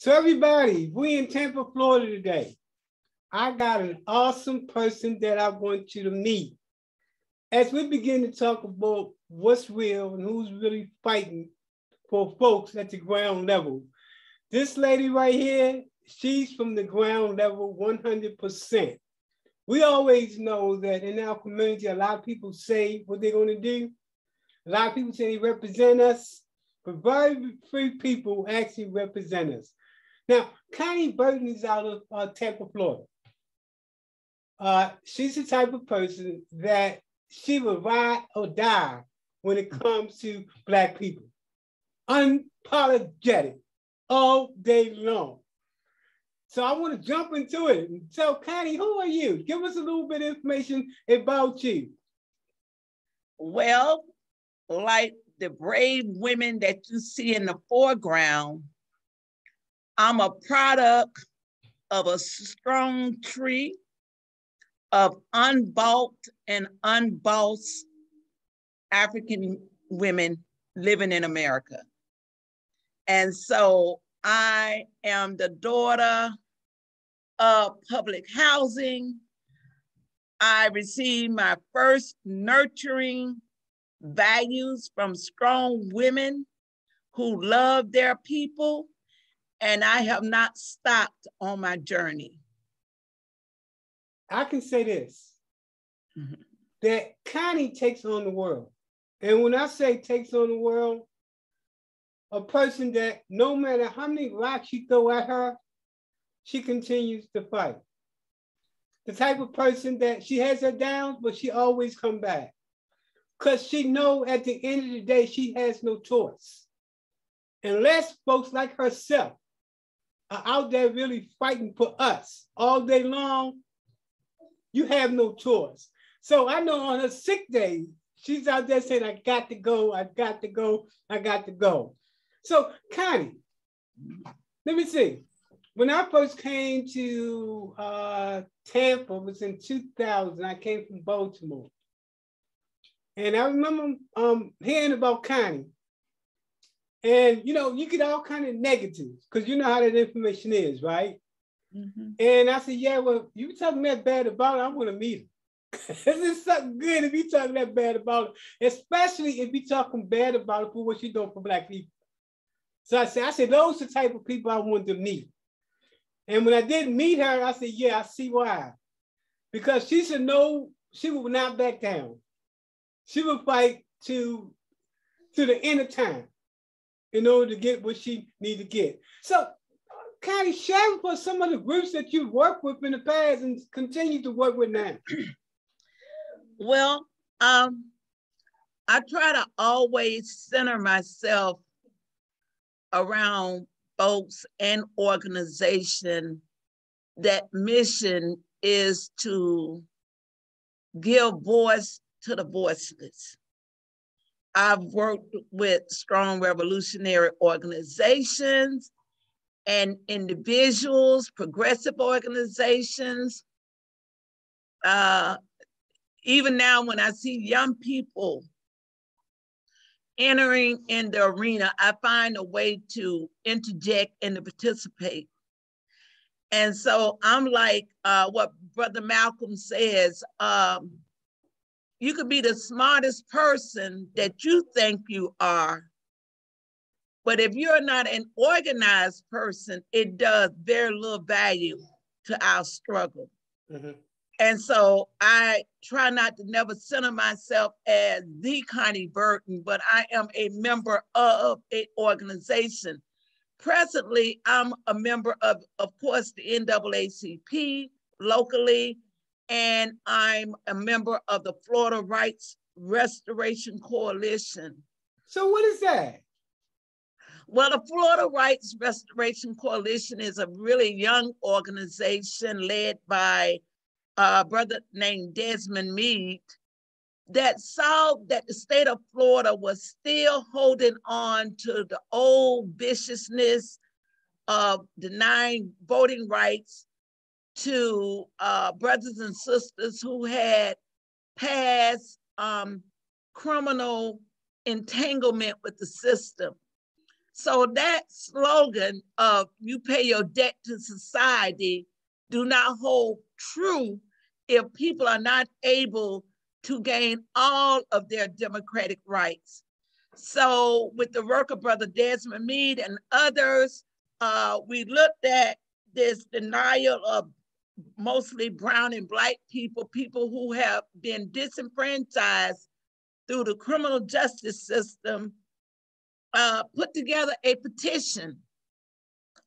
So everybody, we in Tampa, Florida today. I got an awesome person that I want you to meet. As we begin to talk about what's real and who's really fighting for folks at the ground level. This lady right here, she's from the ground level 100%. We always know that in our community, a lot of people say what they're going to do. A lot of people say they represent us, but very few people actually represent us. Now, Connie BURTON is out of Tampa, Florida. She's the type of person that she will ride or die when it comes to Black people. Unapologetic all day long. So I want to jump into it. So Connie, who are you? Give us a little bit of information about you. Well, like the brave women that you see in the foreground, I'm a product of a strong tree of unbought and unbossed African women living in America. And so I am the daughter of public housing. I received my first nurturing values from strong women who love their people, and I have not stopped on my journey. I can say this, that Connie takes on the world. And when I say takes on the world, a person that no matter how many rocks you throw at her, she continues to fight. The type of person that she has her downs, but she always come back. Because she know at the end of the day, she has no choice. Unless folks like herself are out there really fighting for us all day long, you have no choice. So I know on her sick day, she's out there saying, I got to go, I got to go, I got to go. So Connie, let me see. When I first came to Tampa, it was in 2000. I came from Baltimore. And I remember hearing about Connie. And, you know, you get all kind of negatives because you know how that information is, right? And I said, yeah, well, you talking that bad about her, I want to meet her. This is something good if you talking that bad about her, especially if you talking bad about her for what she's doing for Black people. So I said, those are the type of people I want to meet. And when I didn't meet her, I said, yeah, I see why. Because she should know she will not back down. She will fight to the end of time in order to get what she need to get. So Connie, share with us some of the groups that you've worked with in the past and continue to work with now. Well, I try to always center myself around folks and organization that mission is to give voice to the voiceless. I've worked with strong revolutionary organizations and individuals, progressive organizations. Even now when I see young people entering in the arena, I find a way to interject and to participate. And so I'm like what Brother Malcolm says, you could be the smartest person that you think you are, but if you're not an organized person, it does very little value to our struggle. And so I try not to never center myself as the Connie BURTON, but I am a member of an organization. Presently, I'm a member of course, the NAACP locally, and I'm a member of the Florida Rights Restoration Coalition. So what is that? Well, the Florida Rights Restoration Coalition is a really young organization led by a brother named Desmond Meade that saw that the state of Florida was still holding on to the old viciousness of denying voting rights to brothers and sisters who had past criminal entanglement with the system. So that slogan of you pay your debt to society do not hold true if people are not able to gain all of their democratic rights. So with the work of Brother Desmond Meade and others, we looked at this denial of mostly brown and black people, people who have been disenfranchised through the criminal justice system, put together a petition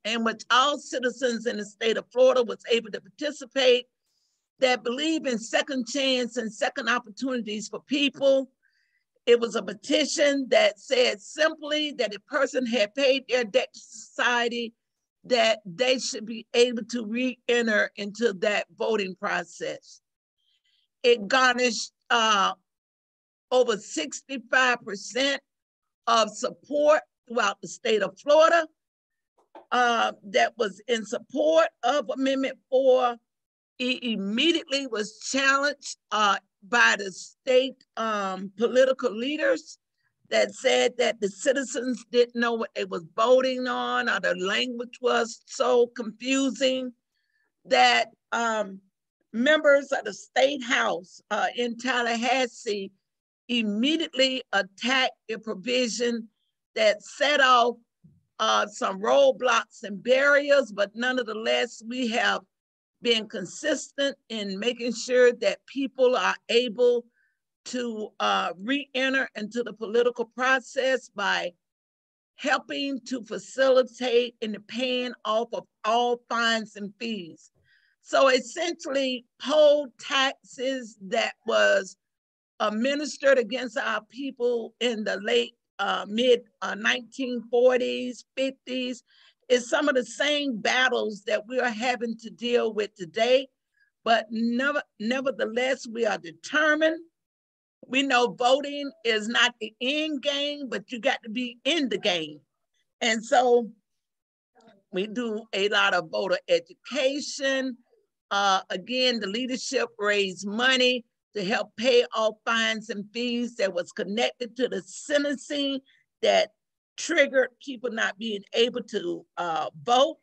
in which all citizens in the state of Florida was able to participate, that believe in second chance and second opportunities for people. It was a petition that said simply that a person had paid their debt to society, that they should be able to re-enter into that voting process. It garnished over 65% of support throughout the state of Florida that was in support of Amendment 4. It immediately was challenged by the state political leaders that said that the citizens didn't know what they was voting on, or the language was so confusing, that members of the state house in Tallahassee immediately attacked a provision that set off some roadblocks and barriers, but nonetheless, we have been consistent in making sure that people are able to re-enter into the political process by helping to facilitate in the paying off of all fines and fees. So essentially, poll taxes that was administered against our people in the late mid 1940s, 50s, is some of the same battles that we are having to deal with today. But nevertheless, we are determined. We know voting is not the end game, but you got to be in the game. And so we do a lot of voter education. Again, the leadership raised money to help pay off fines and fees that was connected to the sentencing that triggered people not being able to vote.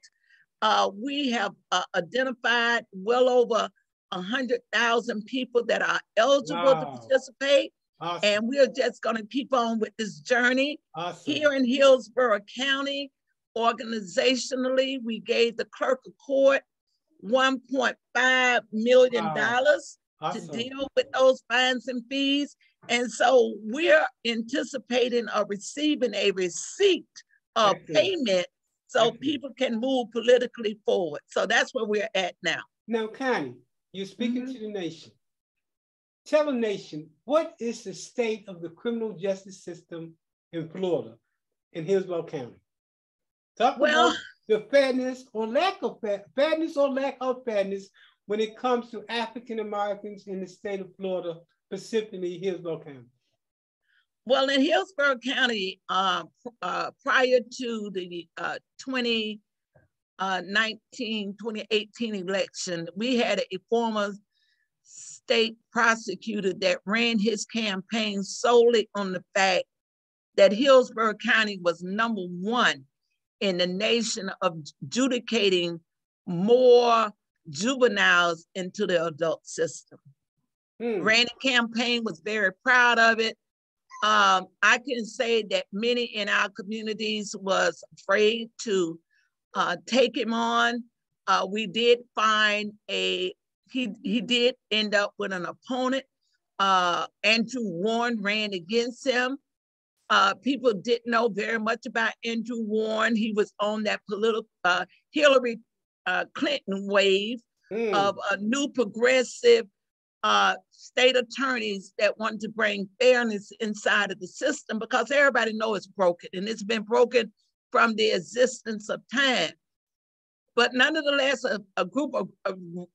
We have identified well over 100,000 people that are eligible to participate. Awesome. And we're just gonna keep on with this journey. Awesome. Here in Hillsborough County, organizationally, we gave the clerk of court $1.5 million to deal with those fines and fees. And so we're anticipating or receiving a receipt of payment so people can move politically forward. So that's where we're at now. Now, Connie, you're speaking to the nation. Tell the nation, what is the state of the criminal justice system in Florida, in Hillsborough County? Talk about the fairness or lack of fairness when it comes to African Americans in the state of Florida, specifically Hillsborough County. Well, in Hillsborough County, prior to the 2018 election, we had a former state prosecutor that ran his campaign solely on the fact that Hillsborough County was #1 in the nation of adjudicating more juveniles into the adult system. Ran a campaign, was very proud of it. I can say that many in our communities was afraid to take him on. We did find he did end up with an opponent. Andrew Warren ran against him. People didn't know very much about Andrew Warren. He was on that political Hillary Clinton wave of a new progressive state attorneys that want to bring fairness inside of the system, because everybody knows it's broken, and it's been broken from the existence of time. But nonetheless, a group of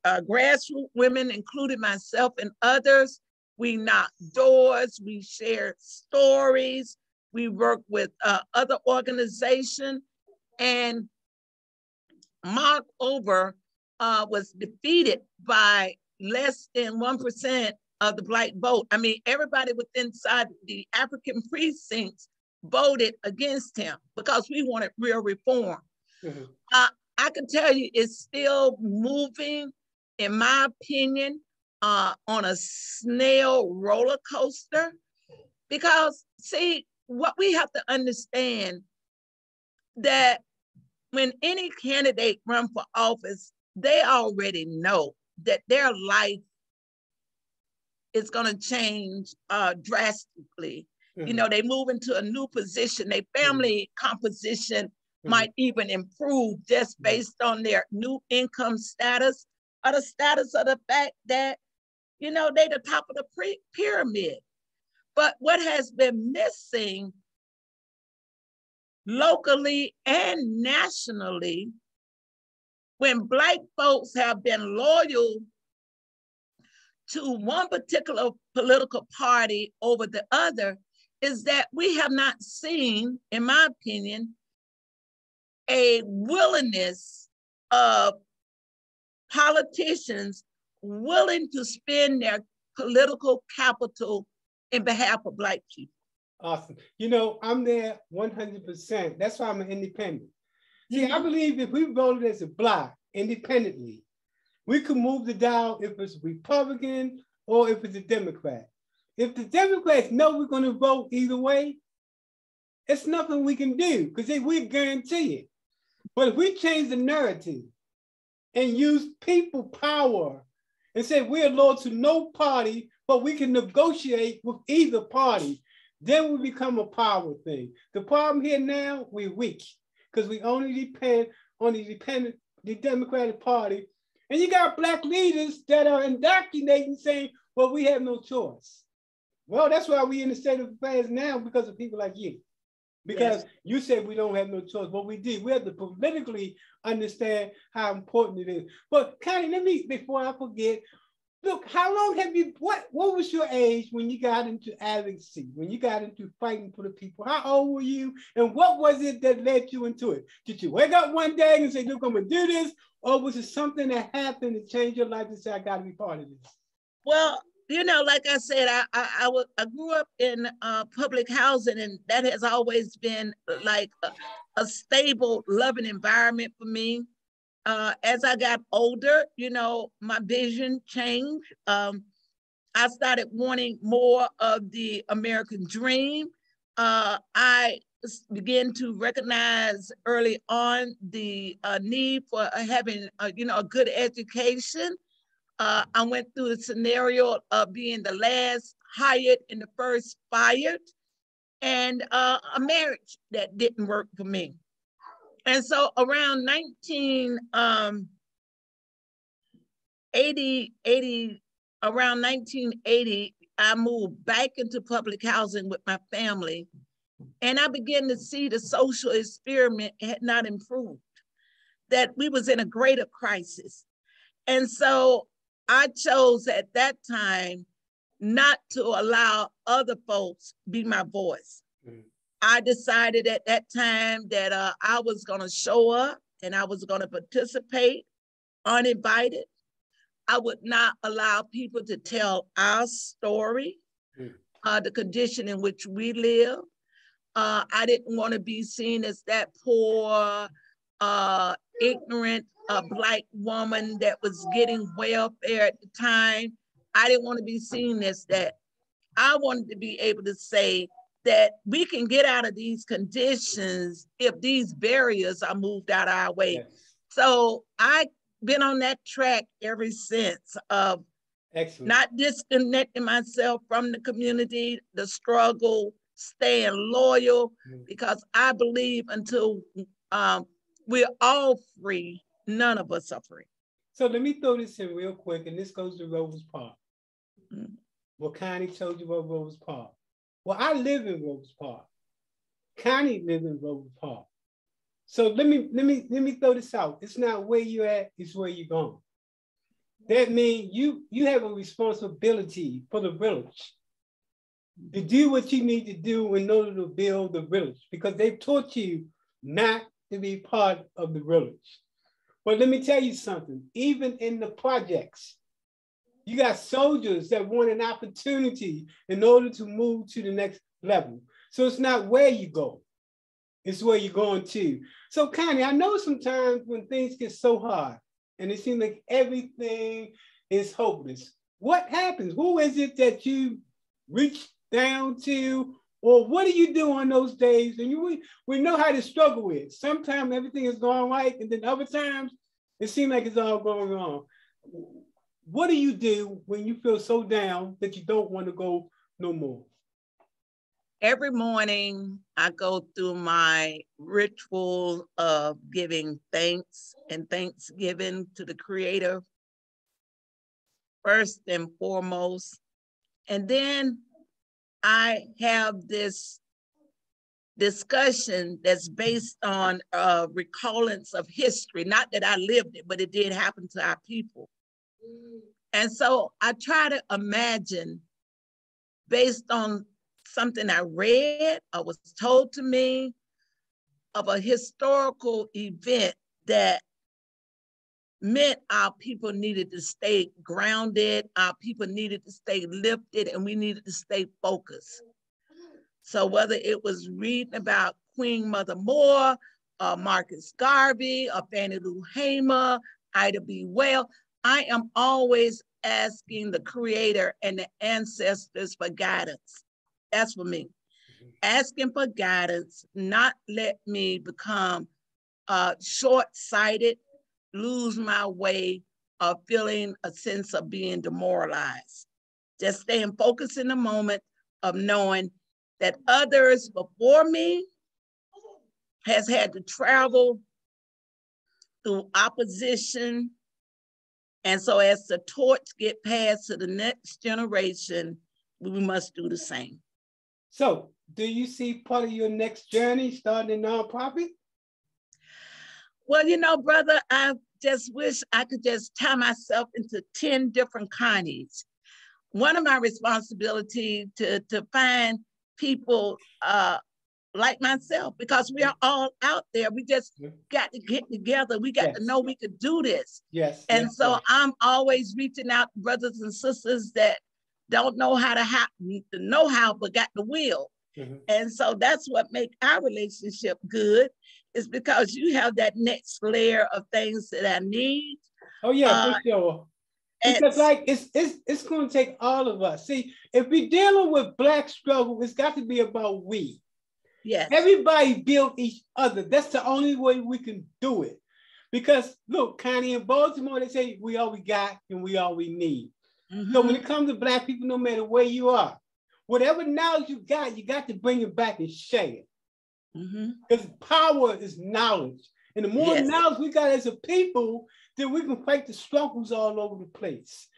grassroots women, including myself and others, we knocked doors, we shared stories, we worked with other organizations, and Mark Over was defeated by less than 1% of the Black vote. I mean, everybody within inside the African precincts voted against him because we wanted real reform. Mm-hmm. I can tell you it's still moving, in my opinion, on a snail roller coaster. Because, see, what we have to understand that when any candidate run for office, they already know that their life is going to change drastically. Mm-hmm. You know, they move into a new position. Their family composition might even improve just based on their new income status or the status of the fact that, you know, they're the top of the pyramid. But what has been missing locally and nationally, when Black folks have been loyal to one particular political party over the other, is that we have not seen, in my opinion, a willingness of politicians willing to spend their political capital in behalf of Black people. Awesome. You know, I'm there 100%. That's why I'm an independent. See, I believe if we voted as a bloc independently, we could move the dial if it's Republican or if it's a Democrat. If the Democrats know we're going to vote either way, it's nothing we can do because we guarantee it. But if we change the narrative and use people power and say we're loyal to no party, but we can negotiate with either party, then we become a power thing. The problem here now, we're weak because we only depend on the Democratic Party. And you got Black leaders that are indoctrinating saying, well, we have no choice. Well, that's why we're in the state of affairs now because of people like you. Because you said we don't have no choice. What we did, we have to politically understand how important it is. But Connie, let me, before I forget, look, how long have you, what was your age when you got into advocacy, when you got into fighting for the people? How old were you? And what was it that led you into it? Did you wake up one day and say, look, I'm gonna do this? Or was it something that happened to change your life and say, I gotta be part of this? Well, you know, like I said, I grew up in public housing, and that has always been like a stable, loving environment for me. As I got older, you know, my vision changed. I started wanting more of the American dream. I began to recognize early on the need for having, you know, a good education. I went through the scenario of being the last hired and the first fired, and a marriage that didn't work for me. And so around 1980, I moved back into public housing with my family. And I began to see the social experiment had not improved, that we was in a greater crisis. And so I chose at that time not to allow other folks be my voice. I decided at that time that I was gonna show up and I was gonna participate uninvited. I would not allow people to tell our story, the condition in which we live. I didn't wanna be seen as that poor, ignorant Black woman that was getting welfare at the time. I didn't want to be seen as that. I wanted to be able to say that we can get out of these conditions if these barriers are moved out of our way. Yes. So I've been on that track ever since of not disconnecting myself from the community, the struggle, staying loyal, because I believe until we're all free, none of us are free. So let me throw this in real quick, and this goes to Rovers Park. Well, Connie told you about Rovers Park. Well, I live in Rovers Park. Connie lives in Rovers Park. So let me throw this out. It's not where you're at, it's where you're going. That means you have a responsibility for the village to do what you need to do in order to build the village, because they've taught you not to be part of the village. But let me tell you something, even in the projects, you got soldiers that want an opportunity in order to move to the next level. So it's not where you go, it's where you're going to. So Connie, I know sometimes when things get so hard and it seems like everything is hopeless, what happens? Who is it that you reach down to? Or what do you do on those days? And we know how to struggle with. Sometimes everything is going right, and then other times it seems like it's all going wrong. What do you do when you feel so down that you don't want to go no more? Every morning, I go through my ritual of giving thanks and thanksgiving to the Creator, first and foremost. And then I have this discussion that's based on recallance of history. Not that I lived it, but it did happen to our people. And so I try to imagine, based on something I read or was told to me, of a historical event that meant our people needed to stay grounded, our people needed to stay lifted, and we needed to stay focused. So whether it was reading about Queen Mother Moore, Marcus Garvey, or Fannie Lou Hamer, Ida B. Well, I am always asking the Creator and the ancestors for guidance. That's for me. Asking for guidance, not let me become short-sighted, lose my way, or feeling a sense of being demoralized. Just staying focused in the moment of knowing that others before me has had to travel through opposition. And so as the torch get passed to the next generation, we must do the same. So do you see part of your next journey starting a nonprofit? Well, you know, brother, I just wish I could just tie myself into 10 different Connies. One of my responsibilities to find people like myself, because we are all out there. We just got to get together. We got to know we could do this. And so I'm always reaching out to brothers and sisters that don't know how to know how, but got the will. And so that's what makes our relationship good, is because you have that next layer of things that I need. Oh yeah, for sure. Because like it's going to take all of us. See, if we're dealing with Black struggle, it's got to be about we. Yes. Everybody build each other. That's the only way we can do it. Because look, Connie, in Baltimore, they say we all we got and we all we need. So when it comes to Black people, no matter where you are, whatever knowledge you got to bring it back and share it. Because power is knowledge. And the more knowledge we got as a people, then we can fight the struggles all over the place.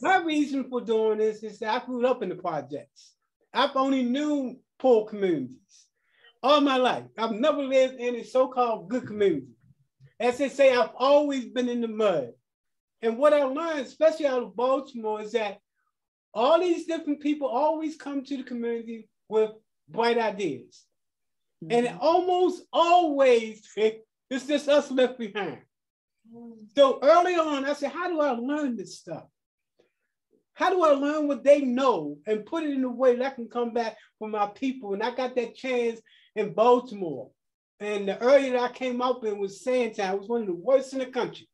My reason for doing this is that I grew up in the projects. I've only knew poor communities all my life. I've never lived in a so-called good community. As they say, I've always been in the mud. And what I learned, especially out of Baltimore, is that all these different people always come to the community with bright ideas. And it almost always, it's just us left behind. So early on, I said, how do I learn this stuff? How do I learn what they know and put it in a way that I can come back for my people? And I got that chance in Baltimore. And the area that I came up in was Sandtown. It was one of the worst in the country.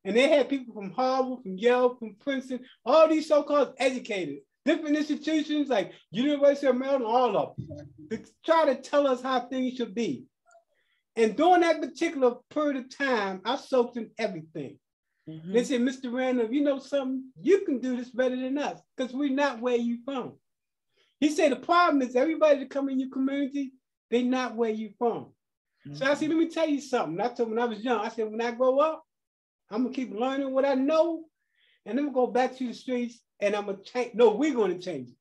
And they had people from Harvard, from Yale, from Princeton, all these so-called educated, different institutions like University of Maryland, all of them, to try to tell us how things should be. And during that particular period of time, I soaked in everything. They said, Mr. Randall, you know something? You can do this better than us because we're not where you from. He said, the problem is everybody that come in your community, they're not where you from. So I said, let me tell you something. I told when I was young, I said, when I grow up, I'm gonna keep learning what I know, and I'm gonna go back to the streets and I'm gonna change. No, we're gonna change it.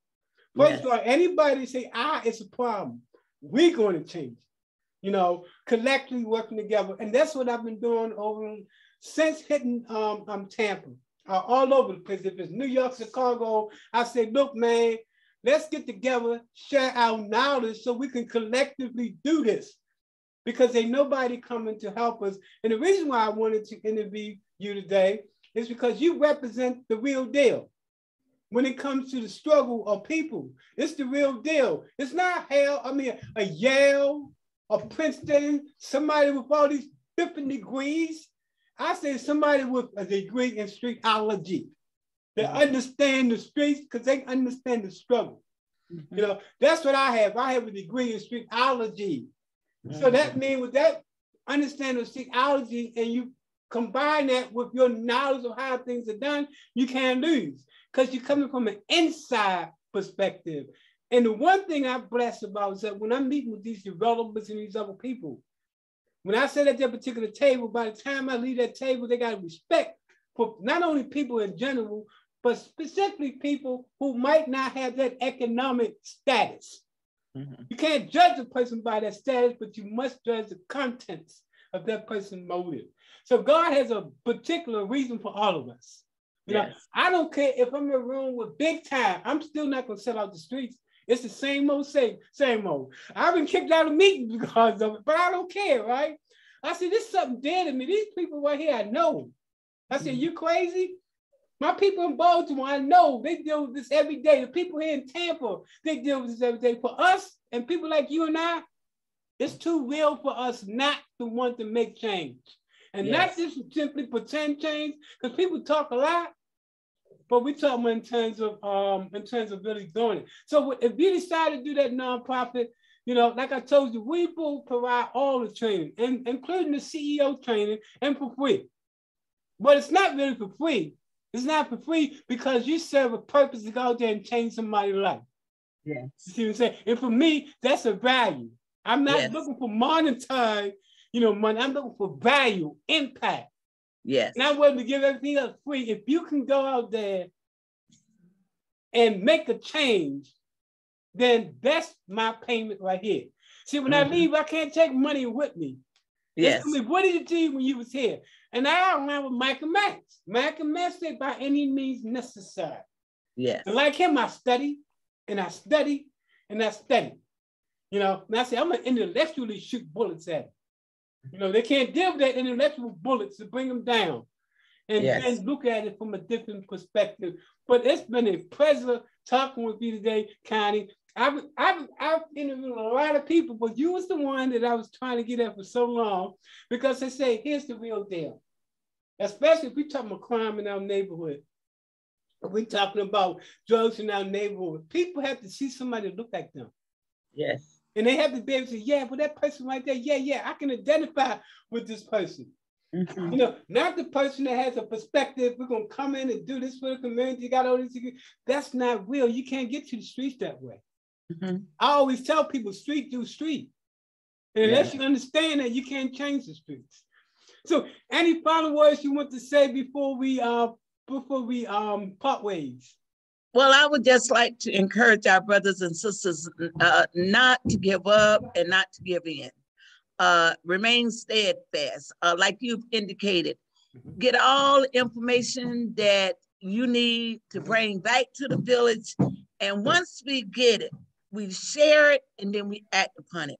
First of all, anybody say, it's a problem, we're gonna change it. You know, collectively working together. And that's what I've been doing since hitting Tampa, all over the place. If it's New York, Chicago, I said, look, man, let's get together, share our knowledge so we can collectively do this. Because ain't nobody coming to help us. And the reason why I wanted to interview you today is because you represent the real deal. when it comes to the struggle of people. It's the real deal. It's not a Yale, a Princeton, somebody with all these different degrees. I say somebody with a degree in streetology. They understand the streets because they understand the struggle. You know, that's what I have. I have a degree in streetology. So that means with that understanding of streetology, and you combine that with your knowledge of how things are done, you can't lose because you're coming from an inside perspective. And the one thing I'm blessed about is that when I'm meeting with these developers and these other people, when I sit at that particular table, by the time I leave that table, they got respect for not only people in general, but specifically people who might not have that economic status. You can't judge a person by their status, but you must judge the contents of that person's motive. So God has a particular reason for all of us. You know, I don't care if I'm in a room with big time, I'm still not gonna sell out the streets. It's the same old, same old. I've been kicked out of meetings because of it, but I don't care, right? I said, this is something dead to me. These people right here, I know. I said, you crazy? My people in Baltimore, I know they deal with this every day. The people here in Tampa, they deal with this every day. For us and people like you and I, it's too real for us not to want to make change. And not just simply pretend change, because people talk a lot, but we talk in terms of really doing it. So if you decide to do that nonprofit, you know, like I told you, we will provide all the training, including the CEO training, and for free. But it's not really for free. It's not for free because you serve a purpose to go out there and change somebody's life. Yes. You see what I'm saying? And for me, that's a value. I'm not looking for monetary, money. I'm looking for value, impact. Yes. And I'm willing to give everything else free. If you can go out there and make a change, then that's my payment right here. See, when I leave, I can't take money with me. Yes. What did you do when you was here? And I remember Michael Max. Michael Max said, by any means necessary. Yes. And like him, I study, and I study, and I study. And I say, I'm going to intellectually shoot bullets at it. They can't deal with that intellectual bullets to bring them down. And then look at it from a different perspective. But it's been a pleasure talking with you today, Connie. I've interviewed a lot of people, but you was the one that I was trying to get at for so long, because they say, here's the real deal. Especially if we talking about crime in our neighborhood. If we talking about drugs in our neighborhood. People have to see somebody that look like them. Yes. And they have to be able to say, yeah, but that person right there, yeah, I can identify with this person. Not the person that has a perspective, we're going to come in and do this for the community, you got all this. That's not real. You can't get to the streets that way. I always tell people, street do street. And unless you understand that, you can't change the streets. So any final words you want to say before we part ways? Well, I would just like to encourage our brothers and sisters not to give up and not to give in. Remain steadfast, like you've indicated. Get all the information that you need to bring back to the village. And once we get it, we share it and then we act upon it.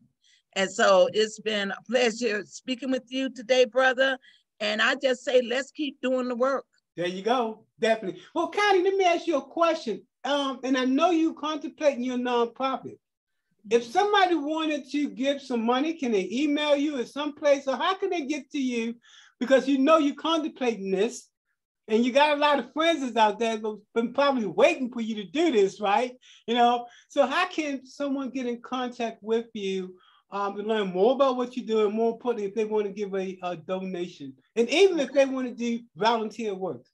And so it's been a pleasure speaking with you today, brother. And I just say, let's keep doing the work. There you go. Definitely. Well, Connie, let me ask you a question. And I know you contemplating your nonprofit. If somebody wanted to give some money, can they email you at some place? Or how can they get to you? Because you're contemplating this, and you got a lot of friends that's out there that's been probably waiting for you to do this, right? So how can someone get in contact with you to learn more about what you do, and more importantly, if they want to give a donation, and even if they want to do volunteer work?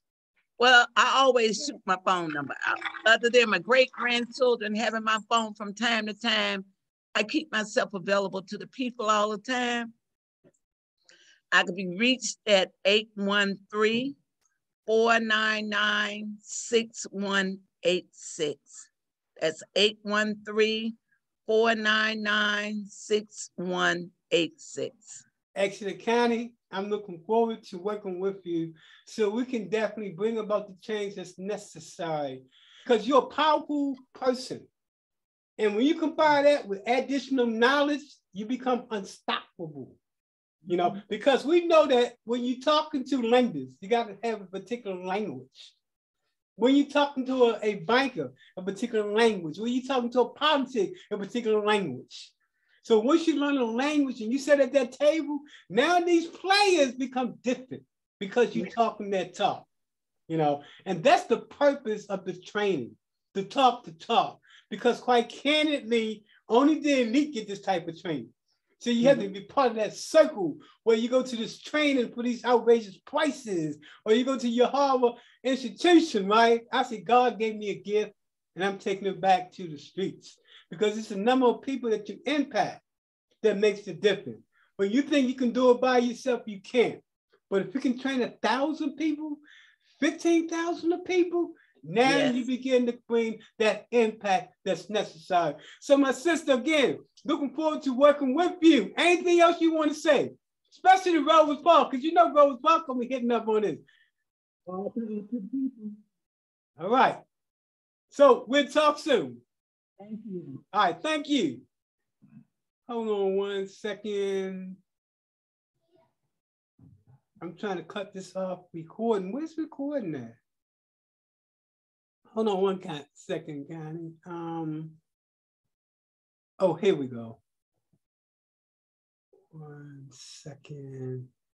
Well, I always shoot my phone number out. Other than my great-grandchildren having my phone from time to time, I keep myself available to the people all the time. I can be reached at 813-499-6186. That's 813-499-6186. Excellent, Connie. I'm looking forward to working with you so we can definitely bring about the change that's necessary, because you're a powerful person. And when you combine that with additional knowledge, you become unstoppable. Because we know that when you're talking to lenders, you got to have a particular language. When you're talking to a banker, a particular language. When you're talking to a politic, a particular language. So once you learn a language and you sit at that table, now these players become different because you're talking that talk, you know, and that's the purpose of the training, to talk. Because quite candidly, only the elite get this type of training. So you have to be part of that circle where you go to this training for these outrageous prices, or you go to your Harvard institution, right? I say, God gave me a gift and I'm taking it back to the streets, because it's the number of people that you impact that makes the difference. When you think you can do it by yourself, you can't. But if you can train 1,000 people, 15,000 people, now you begin to bring that impact that's necessary. So my sister, again, looking forward to working with you. Anything else you want to say? Especially the Rose Park, because you know Rose Park will be hitting up on this. All right. So we'll talk soon. Thank you. All right, thank you. Hold on 1 second. I'm trying to cut this off recording. Where's recording at? Hold on 1 second, Connie. Oh, here we go. 1 second.